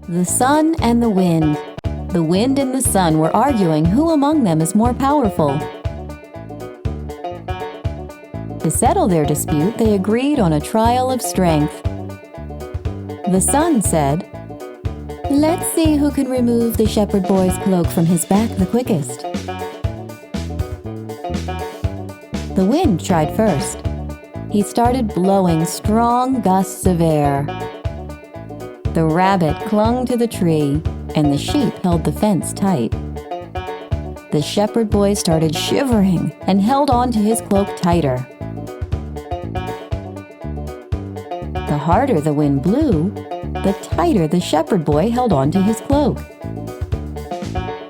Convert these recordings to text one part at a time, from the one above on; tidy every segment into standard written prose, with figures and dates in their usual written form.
The sun and the wind. The wind and the sun were arguing who among them is more powerful. To settle their dispute, they agreed on a trial of strength. The sun said, "Let's see who can remove the shepherd boy's cloak from his back the quickest." The wind tried first. He started blowing strong gusts of air. The rabbit clung to the tree, and the sheep held the fence tight. The shepherd boy started shivering and held on to his cloak tighter. The harder the wind blew, the tighter the shepherd boy held on to his cloak.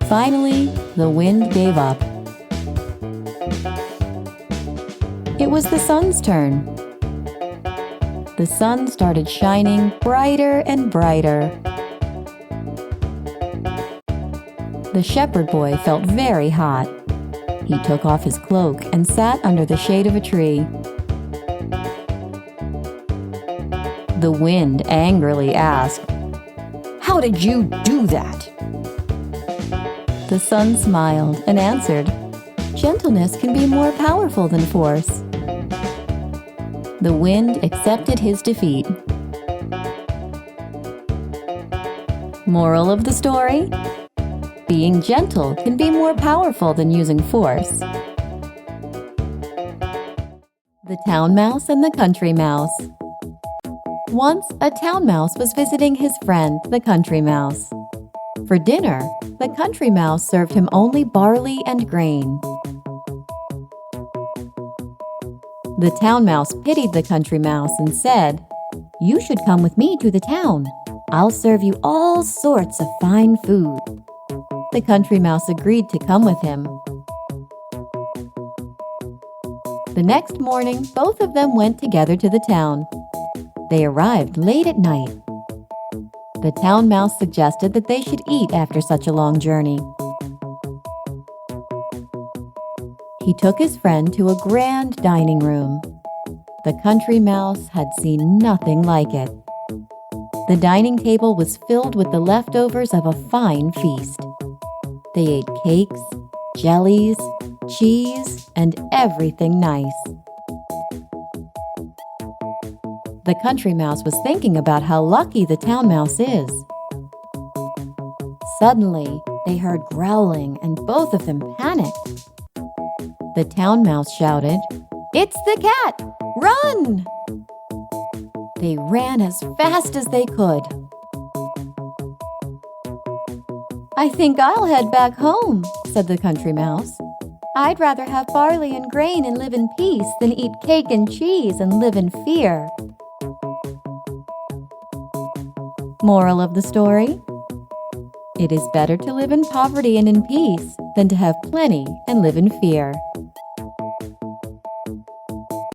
Finally, the wind gave up. It was the sun's turn. The sun started shining brighter and brighter. The shepherd boy felt very hot. He took off his cloak and sat under the shade of a tree. The wind angrily asked, "How did you do that?" The sun smiled and answered, "Gentleness can be more powerful than force." The wind accepted his defeat. Moral of the story: being gentle can be more powerful than using force. The Town Mouse and the Country Mouse. Once, a town mouse was visiting his friend, the country mouse. For dinner, the country mouse served him only barley and grain. The town mouse pitied the country mouse and said, "You should come with me to the town. I'll serve you all sorts of fine food." The country mouse agreed to come with him. The next morning, both of them went together to the town. They arrived late at night. The town mouse suggested that they should eat after such a long journey. He took his friend to a grand dining room. The country mouse had seen nothing like it. The dining table was filled with the leftovers of a fine feast. They ate cakes, jellies, cheese, and everything nice. The country mouse was thinking about how lucky the town mouse is. Suddenly, they heard growling and both of them panicked. The town mouse shouted, "It's the cat! Run!" They ran as fast as they could. "I think I'll head back home," said the country mouse. "I'd rather have barley and grain and live in peace than eat cake and cheese and live in fear." Moral of the story: it is better to live in poverty and in peace than to have plenty and live in fear.